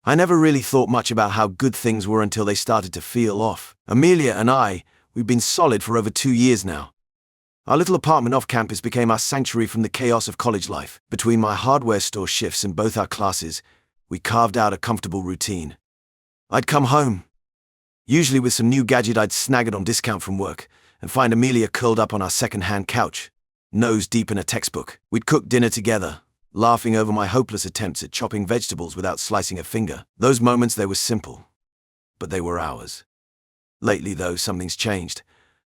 I never really thought much about how good things were until they started to feel off. Amelia and we've been solid for over 2 years now. Our little apartment off campus became our sanctuary from the chaos of college life. Between my hardware store shifts and both our classes, we carved out a comfortable routine. I'd come home, usually with some new gadget I'd snagged on discount from work, and find Amelia curled up on our second-hand couch, nose deep in a textbook. We'd cook dinner together, laughing over my hopeless attempts at chopping vegetables without slicing a finger. Those moments, they were simple, but they were ours. Lately, though, something's changed.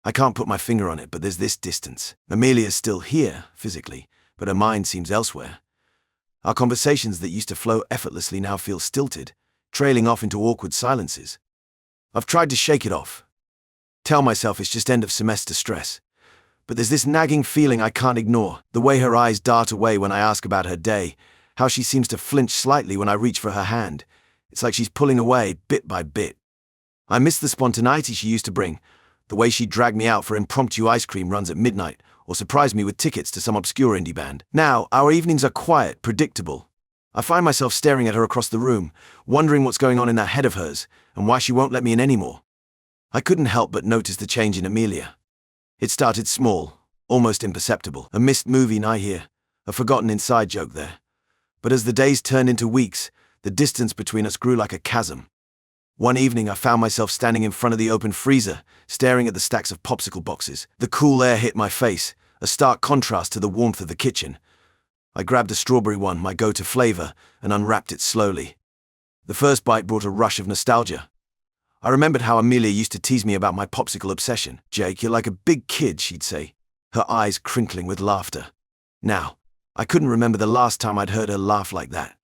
I can't put my finger on it, but there's this distance. Amelia's still here, physically, but her mind seems elsewhere. Our conversations that used to flow effortlessly now feel stilted, trailing off into awkward silences. I've tried to shake it off, tell myself it's just end of semester stress. But there's this nagging feeling I can't ignore, the way her eyes dart away when I ask about her day, how she seems to flinch slightly when I reach for her hand. It's like she's pulling away bit by bit. I miss the spontaneity she used to bring, the way she'd drag me out for impromptu ice cream runs at midnight, or surprise me with tickets to some obscure indie band. Now, our evenings are quiet, predictable. I find myself staring at her across the room, wondering what's going on in that head of hers, and why she won't let me in anymore. I couldn't help but notice the change in Amelia. It started small, almost imperceptible, a missed movie night here, a forgotten inside joke there. But as the days turned into weeks, the distance between us grew like a chasm. One evening I found myself standing in front of the open freezer, staring at the stacks of popsicle boxes. The cool air hit my face, a stark contrast to the warmth of the kitchen. I grabbed a strawberry one, my go-to flavor, and unwrapped it slowly. The first bite brought a rush of nostalgia. I remembered how Amelia used to tease me about my popsicle obsession. "Jake, you're like a big kid," she'd say, her eyes crinkling with laughter. Now, I couldn't remember the last time I'd heard her laugh like that.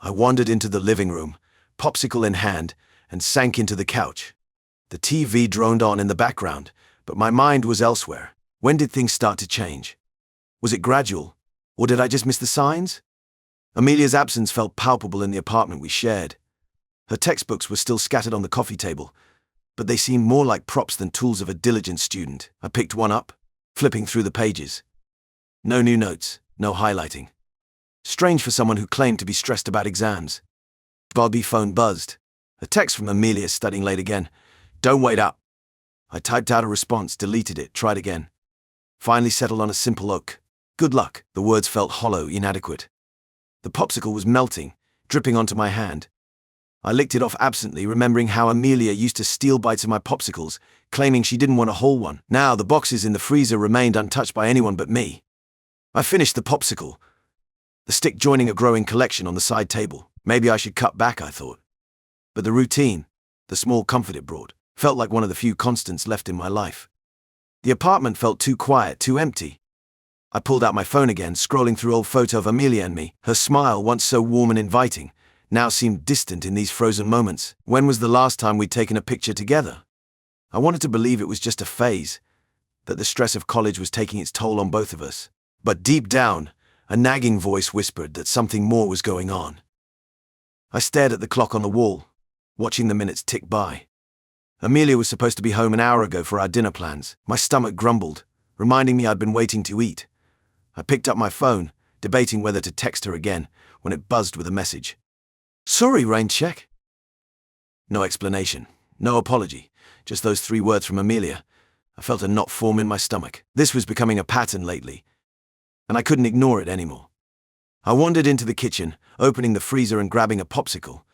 I wandered into the living room, popsicle in hand, and sank into the couch. The TV droned on in the background, but my mind was elsewhere. When did things start to change? Was it gradual, or did I just miss the signs? Amelia's absence felt palpable in the apartment we shared. Her textbooks were still scattered on the coffee table, but they seemed more like props than tools of a diligent student. I picked one up, flipping through the pages. No new notes, no highlighting. Strange for someone who claimed to be stressed about exams. Bobby's phone buzzed. A text from Amelia studying late again. "Don't wait up." I typed out a response, deleted it, tried again. Finally settled on a simple "OK. Good luck." The words felt hollow, inadequate. The popsicle was melting, dripping onto my hand. I licked it off absently, remembering how Amelia used to steal bites of my popsicles, claiming she didn't want a whole one. Now the boxes in the freezer remained untouched by anyone but me. I finished the popsicle, the stick joining a growing collection on the side table. Maybe I should cut back, I thought. But the routine, the small comfort it brought, felt like one of the few constants left in my life. The apartment felt too quiet, too empty. I pulled out my phone again, scrolling through old photo of Amelia and me. Her smile, once so warm and inviting, now seemed distant in these frozen moments. When was the last time we'd taken a picture together? I wanted to believe it was just a phase, that the stress of college was taking its toll on both of us. But deep down, a nagging voice whispered that something more was going on. I stared at the clock on the wall, watching the minutes tick by. Amelia was supposed to be home an hour ago for our dinner plans. My stomach grumbled, reminding me I'd been waiting to eat. I picked up my phone, debating whether to text her again, when it buzzed with a message. "Sorry, rain check." No explanation, no apology, just those 3 words from Amelia. I felt a knot form in my stomach. This was becoming a pattern lately, and I couldn't ignore it anymore. I wandered into the kitchen, opening the freezer and grabbing a popsicle.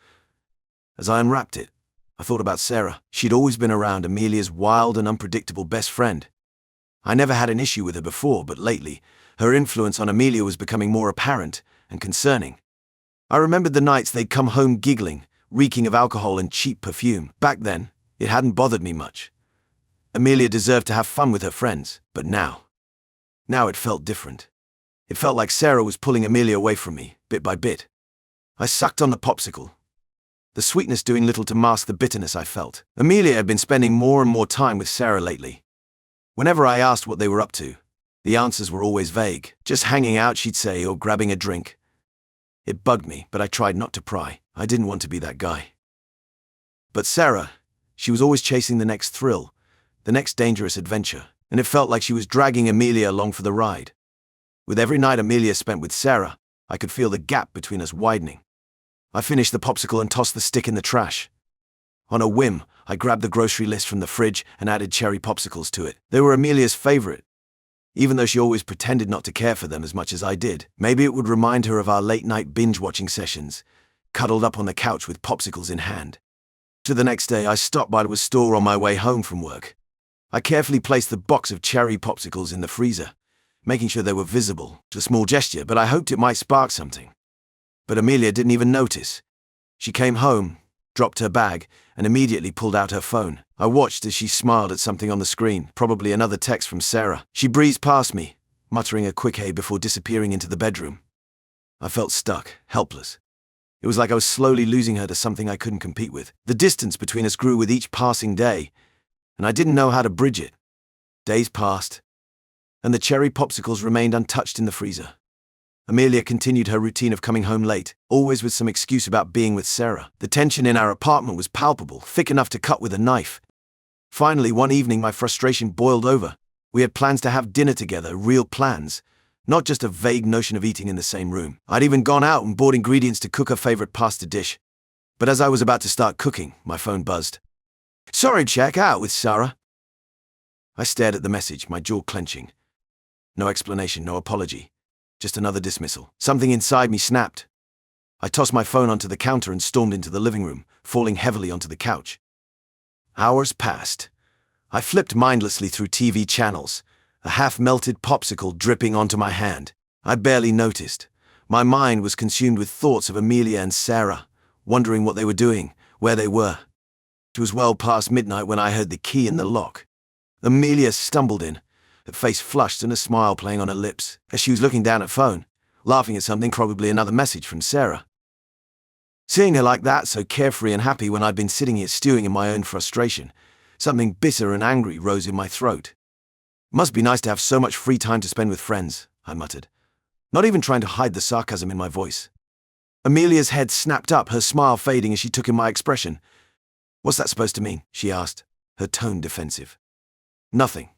As I unwrapped it, I thought about Sarah. She'd always been around, Amelia's wild and unpredictable best friend. I never had an issue with her before, but lately, her influence on Amelia was becoming more apparent and concerning. I remembered the nights they'd come home giggling, reeking of alcohol and cheap perfume. Back then, it hadn't bothered me much. Amelia deserved to have fun with her friends, but now it felt different. It felt like Sarah was pulling Amelia away from me, bit by bit. I sucked on the popsicle, the sweetness doing little to mask the bitterness I felt. Amelia had been spending more and more time with Sarah lately. Whenever I asked what they were up to, the answers were always vague. "Just hanging out," she'd say, or grabbing a drink. It bugged me, but I tried not to pry. I didn't want to be that guy. But Sarah, she was always chasing the next thrill, the next dangerous adventure, and it felt like she was dragging Amelia along for the ride. With every night Amelia spent with Sarah, I could feel the gap between us widening. I finished the popsicle and tossed the stick in the trash. On a whim, I grabbed the grocery list from the fridge and added cherry popsicles to it. They were Amelia's favorite, even though she always pretended not to care for them as much as I did. Maybe it would remind her of our late-night binge-watching sessions, cuddled up on the couch with popsicles in hand. The next day, I stopped by the store on my way home from work. I carefully placed the box of cherry popsicles in the freezer, making sure they were visible. It was a small gesture, but I hoped it might spark something. But Amelia didn't even notice. She came home, dropped her bag, and immediately pulled out her phone. I watched as she smiled at something on the screen, probably another text from Sarah. She breezed past me, muttering a quick hey before disappearing into the bedroom. I felt stuck, helpless. It was like I was slowly losing her to something I couldn't compete with. The distance between us grew with each passing day, and I didn't know how to bridge it. Days passed, and the cherry popsicles remained untouched in the freezer. Amelia continued her routine of coming home late, always with some excuse about being with Sarah. The tension in our apartment was palpable, thick enough to cut with a knife. Finally, one evening, my frustration boiled over. We had plans to have dinner together, real plans, not just a vague notion of eating in the same room. I'd even gone out and bought ingredients to cook her favorite pasta dish. But as I was about to start cooking, my phone buzzed. "Sorry, check out with Sarah." I stared at the message, my jaw clenching. No explanation, no apology. Just another dismissal. Something inside me snapped. I tossed my phone onto the counter and stormed into the living room, falling heavily onto the couch. Hours passed. I flipped mindlessly through TV channels, a half-melted popsicle dripping onto my hand. I barely noticed. My mind was consumed with thoughts of Amelia and Sarah, wondering what they were doing, where they were. It was well past midnight when I heard the key in the lock. Amelia stumbled in, her face flushed and a smile playing on her lips, as she was looking down at phone, laughing at something, probably another message from Sarah. Seeing her like that, so carefree and happy when I'd been sitting here stewing in my own frustration, something bitter and angry rose in my throat. "Must be nice to have so much free time to spend with friends," I muttered, not even trying to hide the sarcasm in my voice. Amelia's head snapped up, her smile fading as she took in my expression. "What's that supposed to mean?" she asked, her tone defensive. "Nothing,"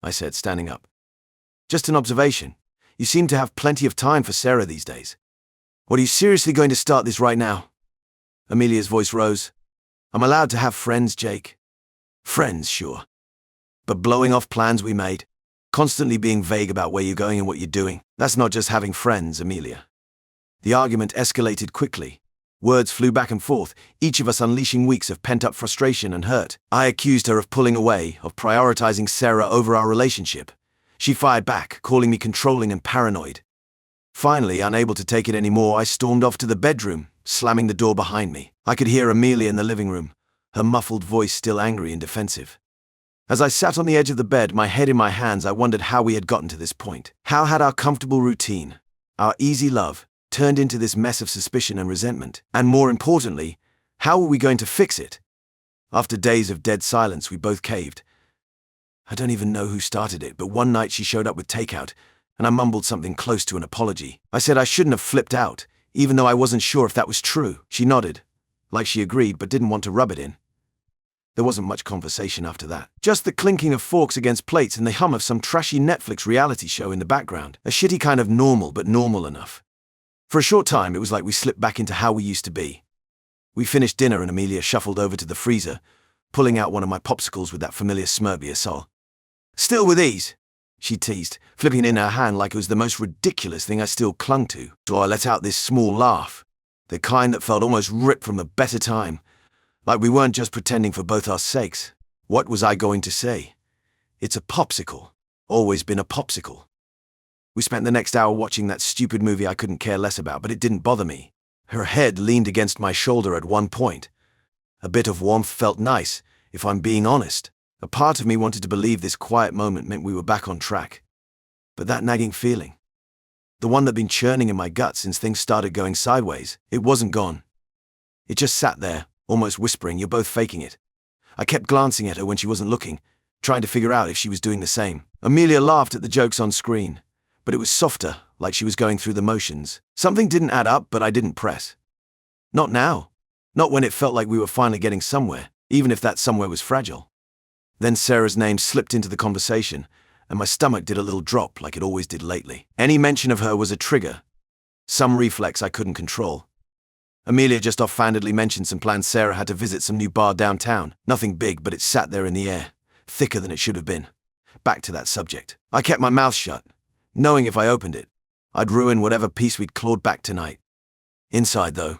I said, standing up. "Just an observation. You seem to have plenty of time for Sarah these days. What, are you seriously going to start this right now?" Amelia's voice rose. "I'm allowed to have friends, Jake." "Friends, sure. But blowing off plans we made, constantly being vague about where you're going and what you're doing, that's not just having friends, Amelia." The argument escalated quickly. Words flew back and forth, each of us unleashing weeks of pent-up frustration and hurt. I accused her of pulling away, of prioritizing Sarah over our relationship. She fired back, calling me controlling and paranoid. Finally, unable to take it anymore, I stormed off to the bedroom, slamming the door behind me. I could hear Amelia in the living room, her muffled voice still angry and defensive. As I sat on the edge of the bed, my head in my hands, I wondered how we had gotten to this point. How had our comfortable routine, our easy love, turned into this mess of suspicion and resentment? And more importantly, how were we going to fix it? After days of dead silence, we both caved. I don't even know who started it, but one night she showed up with takeout, and I mumbled something close to an apology. I said I shouldn't have flipped out, even though I wasn't sure if that was true. She nodded, like she agreed but didn't want to rub it in. There wasn't much conversation after that. Just the clinking of forks against plates and the hum of some trashy Netflix reality show in the background. A shitty kind of normal, but normal enough. For a short time, it was like we slipped back into how we used to be. We finished dinner and Amelia shuffled over to the freezer, pulling out one of my popsicles with that familiar smirk sol. "Still with these?" she teased, flipping it in her hand like it was the most ridiculous thing I still clung to. So I let out this small laugh, the kind that felt almost ripped from a better time, like we weren't just pretending for both our sakes. What was I going to say? It's a popsicle. Always been a popsicle. We spent the next hour watching that stupid movie I couldn't care less about, but it didn't bother me. Her head leaned against my shoulder at one point. A bit of warmth felt nice, if I'm being honest. A part of me wanted to believe this quiet moment meant we were back on track. But that nagging feeling, the one that'd been churning in my gut since things started going sideways, it wasn't gone. It just sat there, almost whispering, "You're both faking it." I kept glancing at her when she wasn't looking, trying to figure out if she was doing the same. Amelia laughed at the jokes on screen, but it was softer, like she was going through the motions. Something didn't add up, but I didn't press. Not now. Not when it felt like we were finally getting somewhere, even if that somewhere was fragile. Then Sarah's name slipped into the conversation, and my stomach did a little drop like it always did lately. Any mention of her was a trigger, some reflex I couldn't control. Amelia just offhandedly mentioned some plans Sarah had to visit some new bar downtown. Nothing big, but it sat there in the air, thicker than it should have been. Back to that subject. I kept my mouth shut, knowing if I opened it, I'd ruin whatever peace we'd clawed back tonight. Inside, though,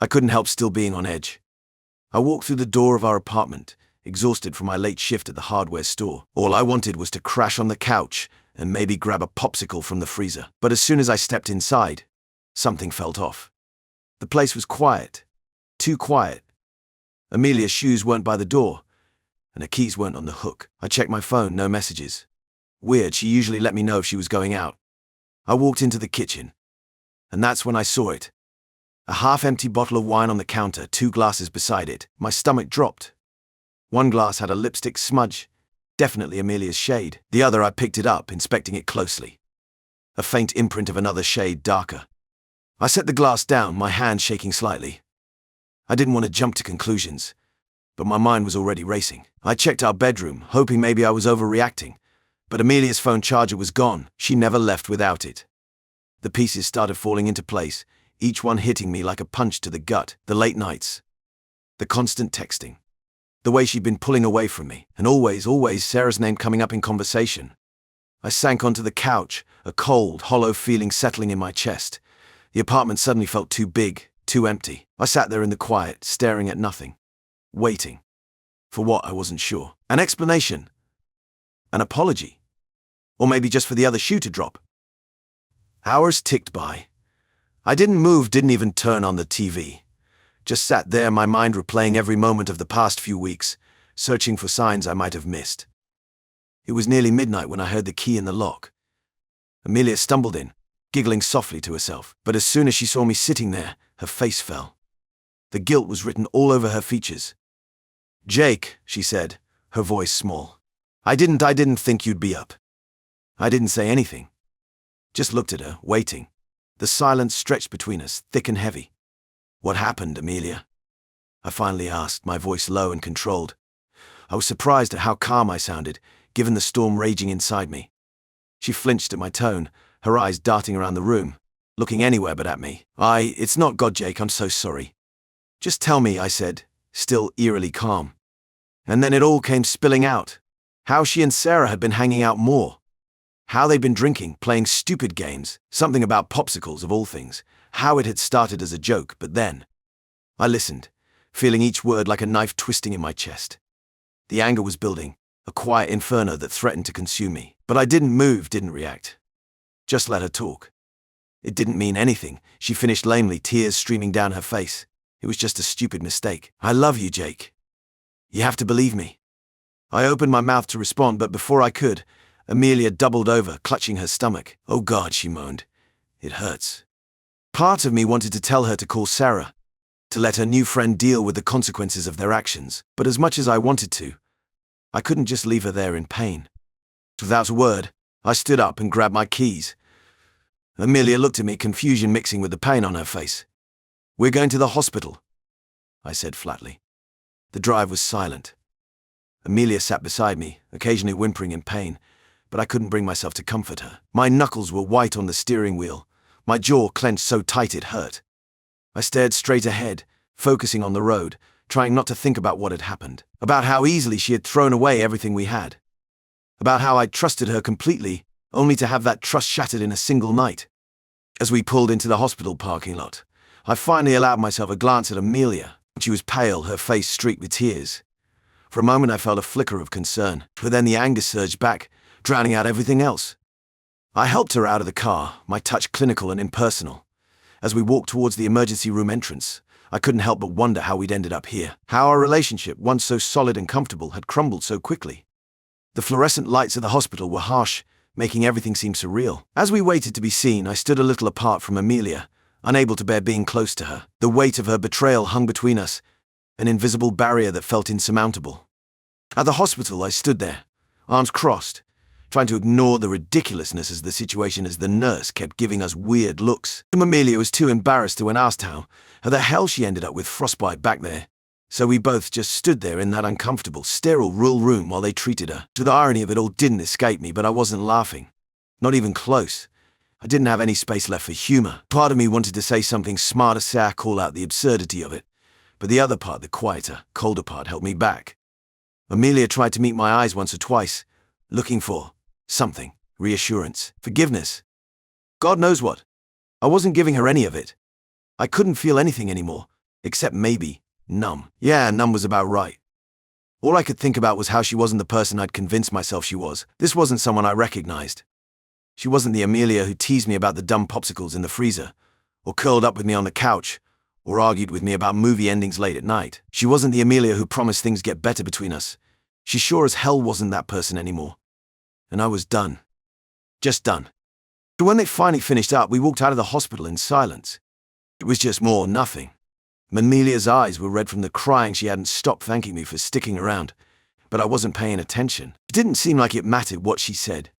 I couldn't help still being on edge. I walked through the door of our apartment, exhausted from my late shift at the hardware store. All I wanted was to crash on the couch and maybe grab a popsicle from the freezer. But as soon as I stepped inside, something felt off. The place was quiet. Too quiet. Amelia's shoes weren't by the door, and her keys weren't on the hook. I checked my phone, no messages. Weird, she usually let me know if she was going out. I walked into the kitchen, and that's when I saw it. A half-empty bottle of wine on the counter, 2 glasses beside it. My stomach dropped. One glass had a lipstick smudge, definitely Amelia's shade. The other, I picked it up, inspecting it closely. A faint imprint of another shade darker. I set the glass down, my hand shaking slightly. I didn't want to jump to conclusions, but my mind was already racing. I checked our bedroom, hoping maybe I was overreacting, but Amelia's phone charger was gone. She never left without it. The pieces started falling into place, each one hitting me like a punch to the gut. The late nights, the constant texting, the way she'd been pulling away from me, and always Sarah's name coming up in conversation. I sank onto the couch, a cold, hollow feeling settling in my chest. The apartment suddenly felt too big, too empty. I sat there in the quiet, staring at nothing, waiting. For what, I wasn't sure. An explanation? An apology? Or maybe just for the other shoe to drop? Hours ticked by. I didn't move, didn't even turn on the TV. Just sat there, my mind replaying every moment of the past few weeks, searching for signs I might have missed. It was nearly midnight when I heard the key in the lock. Amelia stumbled in, giggling softly to herself, but as soon as she saw me sitting there, her face fell. The guilt was written all over her features. "Jake," she said, her voice small. I didn't think you'd be up." I didn't say anything. Just looked at her, waiting. The silence stretched between us, thick and heavy. "What happened, Amelia?" I finally asked, my voice low and controlled. I was surprised at how calm I sounded, given the storm raging inside me. She flinched at my tone, her eyes darting around the room, looking anywhere but at me. It's not God, Jake, I'm so sorry. Just tell me," I said, still eerily calm. And then it all came spilling out. How she and Sarah had been hanging out more. How they'd been drinking, playing stupid games, something about popsicles of all things. How it had started as a joke, but then. I listened, feeling each word like a knife twisting in my chest. The anger was building, a quiet inferno that threatened to consume me. But I didn't move, didn't react. Just let her talk. It didn't mean anything. She finished lamely, tears streaming down her face. It was just a stupid mistake. "I love you, Jake. You have to believe me." I opened my mouth to respond, but before I could, Amelia doubled over, clutching her stomach. "Oh God," she moaned. "It hurts." Part of me wanted to tell her to call Sarah, to let her new friend deal with the consequences of their actions. But as much as I wanted to, I couldn't just leave her there in pain. Without a word, I stood up and grabbed my keys. Amelia looked at me, confusion mixing with the pain on her face. "We're going to the hospital," I said flatly. The drive was silent. Amelia sat beside me, occasionally whimpering in pain, but I couldn't bring myself to comfort her. My knuckles were white on the steering wheel, my jaw clenched so tight it hurt. I stared straight ahead, focusing on the road, trying not to think about what had happened, about how easily she had thrown away everything we had, about how I'd trusted her completely, only to have that trust shattered in a single night. As we pulled into the hospital parking lot, I finally allowed myself a glance at Amelia. She was pale, her face streaked with tears. For a moment I felt a flicker of concern, but then the anger surged back, drowning out everything else. I helped her out of the car, my touch clinical and impersonal. As we walked towards the emergency room entrance, I couldn't help but wonder how we'd ended up here, how our relationship, once so solid and comfortable, had crumbled so quickly. The fluorescent lights of the hospital were harsh, making everything seem surreal. As we waited to be seen, I stood a little apart from Amelia, unable to bear being close to her. The weight of her betrayal hung between us, an invisible barrier that felt insurmountable. At the hospital, I stood there, arms crossed, trying to ignore the ridiculousness of the situation as the nurse kept giving us weird looks. Amelia was too embarrassed to ask how the hell she ended up with frostbite back there, so we both just stood there in that uncomfortable, sterile room while they treated her. The irony of it all didn't escape me, but I wasn't laughing. Not even close. I didn't have any space left for humor. Part of me wanted to say something smart to call out the absurdity of it, but the other part, the quieter, colder part, held me back. Amelia tried to meet my eyes once or twice, looking for something, reassurance, forgiveness. God knows what. I wasn't giving her any of it. I couldn't feel anything anymore, except maybe numb. Yeah, numb was about right. All I could think about was how she wasn't the person I'd convinced myself she was. This wasn't someone I recognized. She wasn't the Amelia who teased me about the dumb popsicles in the freezer, or curled up with me on the couch, or argued with me about movie endings late at night. She wasn't the Amelia who promised things get better between us. She sure as hell wasn't that person anymore. And I was done. Just done. But when they finally finished up, we walked out of the hospital in silence. It was just more nothing. Amelia's eyes were red from the crying. She hadn't stopped thanking me for sticking around, but I wasn't paying attention. It didn't seem like it mattered what she said.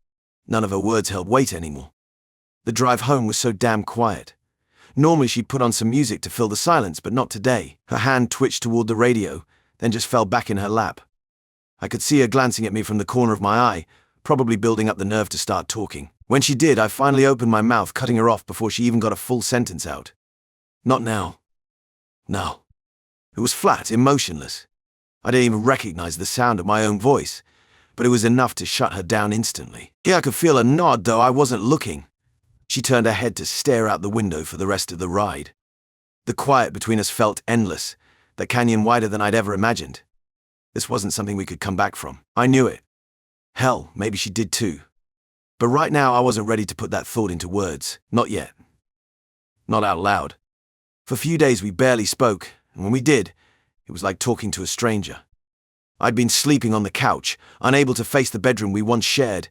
None of her words held weight anymore. The drive home was so damn quiet. Normally she'd put on some music to fill the silence, but not today. Her hand twitched toward the radio, then just fell back in her lap. I could see her glancing at me from the corner of my eye, probably building up the nerve to start talking. When she did, I finally opened my mouth, cutting her off before she even got a full sentence out. Not now. No. It was flat, emotionless. I didn't even recognize the sound of my own voice, but it was enough to shut her down instantly. Yeah, I could feel her nod, though I wasn't looking. She turned her head to stare out the window for the rest of the ride. The quiet between us felt endless, the canyon wider than I'd ever imagined. This wasn't something we could come back from. I knew it. Hell, maybe she did too. But right now I wasn't ready to put that thought into words. Not yet. Not out loud. For a few days we barely spoke, and when we did, it was like talking to a stranger. I'd been sleeping on the couch, unable to face the bedroom we once shared.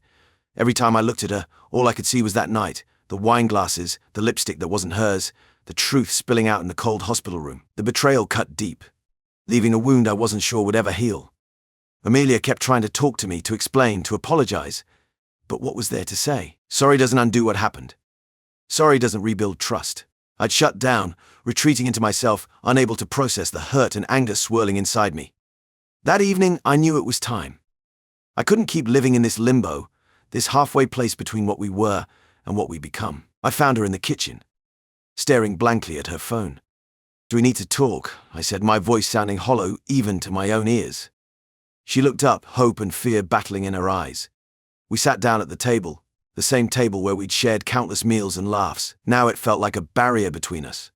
Every time I looked at her, all I could see was that night, the wine glasses, the lipstick that wasn't hers, the truth spilling out in the cold hospital room. The betrayal cut deep, leaving a wound I wasn't sure would ever heal. Amelia kept trying to talk to me, to explain, to apologize. But what was there to say? Sorry doesn't undo what happened. Sorry doesn't rebuild trust. I'd shut down, retreating into myself, unable to process the hurt and anger swirling inside me. That evening, I knew it was time. I couldn't keep living in this limbo, this halfway place between what we were and what we become. I found her in the kitchen, staring blankly at her phone. Do we need to talk? I said, my voice sounding hollow even to my own ears. She looked up, hope and fear battling in her eyes. We sat down at the table, the same table where we'd shared countless meals and laughs. Now it felt like a barrier between us.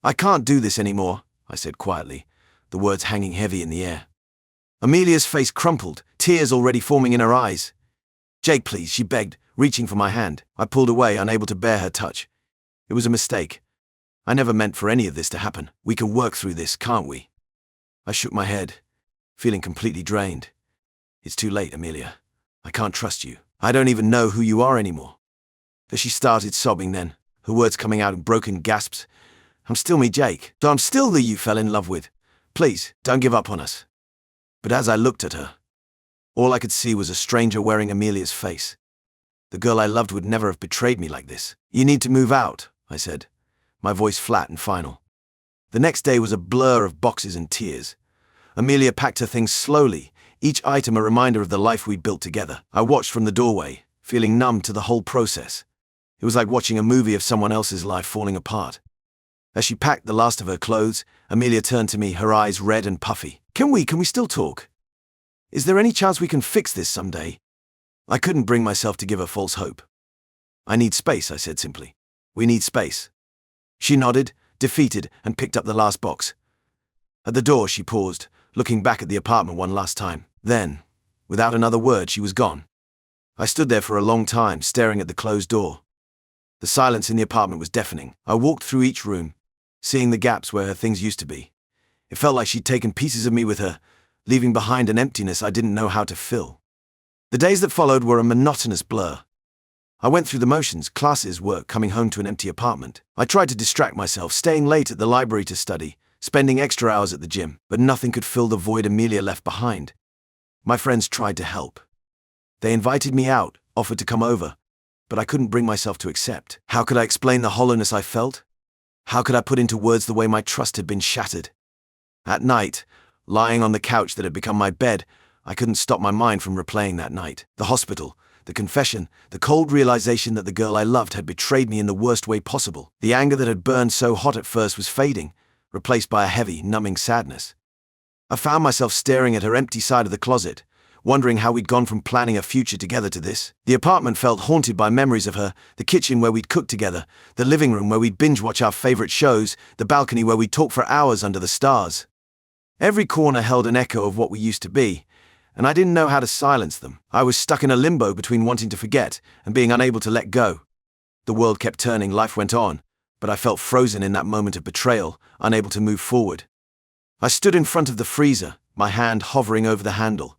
I can't do this anymore, I said quietly, the words hanging heavy in the air. Amelia's face crumpled, tears already forming in her eyes. Jake, please, she begged, reaching for my hand. I pulled away, unable to bear her touch. It was a mistake. I never meant for any of this to happen. We can work through this, can't we? I shook my head, feeling completely drained. It's too late, Amelia. I can't trust you. I don't even know who you are anymore. As she started sobbing then, her words coming out in broken gasps. I'm still me, Jake. So I'm still the you fell in love with. Please, don't give up on us. But as I looked at her, all I could see was a stranger wearing Amelia's face. The girl I loved would never have betrayed me like this. You need to move out, I said, my voice flat and final. The next day was a blur of boxes and tears. Amelia packed her things slowly, each item a reminder of the life we'd built together. I watched from the doorway, feeling numb to the whole process. It was like watching a movie of someone else's life falling apart. As she packed the last of her clothes, Amelia turned to me, her eyes red and puffy. Can we still talk? Is there any chance we can fix this someday? I couldn't bring myself to give her false hope. I need space, I said simply. We need space. She nodded, defeated, and picked up the last box. At the door, she paused, looking back at the apartment one last time. Then, without another word, she was gone. I stood there for a long time, staring at the closed door. The silence in the apartment was deafening. I walked through each room, seeing the gaps where her things used to be. It felt like she'd taken pieces of me with her, leaving behind an emptiness I didn't know how to fill. The days that followed were a monotonous blur. I went through the motions, classes, work, coming home to an empty apartment. I tried to distract myself, staying late at the library to study, spending extra hours at the gym, but nothing could fill the void Amelia left behind. My friends tried to help. They invited me out, offered to come over, but I couldn't bring myself to accept. How could I explain the hollowness I felt? How could I put into words the way my trust had been shattered? At night, lying on the couch that had become my bed, I couldn't stop my mind from replaying that night. The hospital, the confession, the cold realization that the girl I loved had betrayed me in the worst way possible. The anger that had burned so hot at first was fading, replaced by a heavy, numbing sadness. I found myself staring at her empty side of the closet, wondering how we'd gone from planning a future together to this. The apartment felt haunted by memories of her, the kitchen where we'd cook together, the living room where we'd binge-watch our favorite shows, the balcony where we'd talk for hours under the stars. Every corner held an echo of what we used to be, and I didn't know how to silence them. I was stuck in a limbo between wanting to forget and being unable to let go. The world kept turning, life went on, but I felt frozen in that moment of betrayal, unable to move forward. I stood in front of the freezer, my hand hovering over the handle.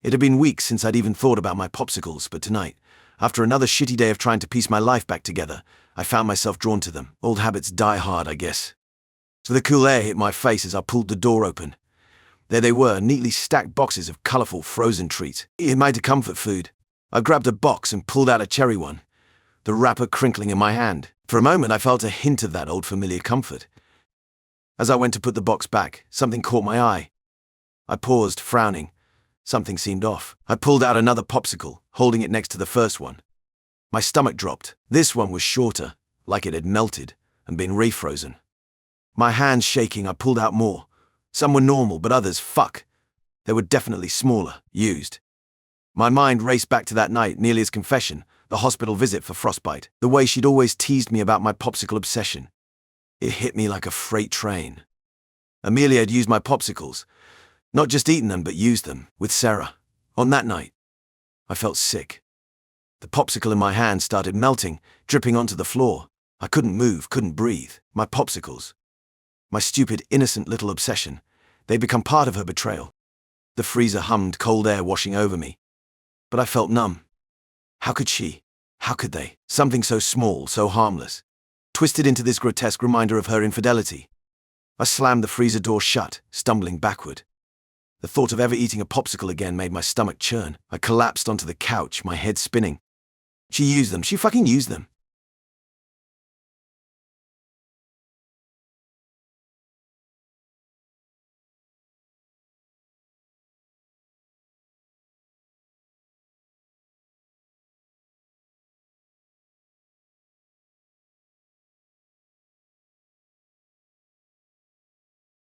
It had been weeks since I'd even thought about my popsicles, but tonight, after another shitty day of trying to piece my life back together, I found myself drawn to them. Old habits die hard, I guess. So the cool air hit my face as I pulled the door open. There they were, neatly stacked boxes of colourful frozen treats. It made a comfort food. I grabbed a box and pulled out a cherry one, the wrapper crinkling in my hand. For a moment I felt a hint of that old familiar comfort. As I went to put the box back, something caught my eye. I paused, frowning. Something seemed off. I pulled out another popsicle, holding it next to the first one. My stomach dropped. This one was shorter, like it had melted and been refrozen. My hands shaking, I pulled out more. Some were normal, but others, fuck. They were definitely smaller, used. My mind raced back to that night, Nelia's confession, the hospital visit for Frostbite, the way she'd always teased me about my popsicle obsession. It hit me like a freight train. Amelia had used my popsicles. Not just eaten them, but used them, with Sarah. On that night, I felt sick. The popsicle in my hand started melting, dripping onto the floor. I couldn't move, couldn't breathe. My popsicles. My stupid, innocent little obsession. They'd become part of her betrayal. The freezer hummed, cold air washing over me. But I felt numb. How could she? How could they? Something so small, so harmless. Twisted into this grotesque reminder of her infidelity. I slammed the freezer door shut, stumbling backward. The thought of ever eating a popsicle again made my stomach churn. I collapsed onto the couch, my head spinning. She used them. She fucking used them.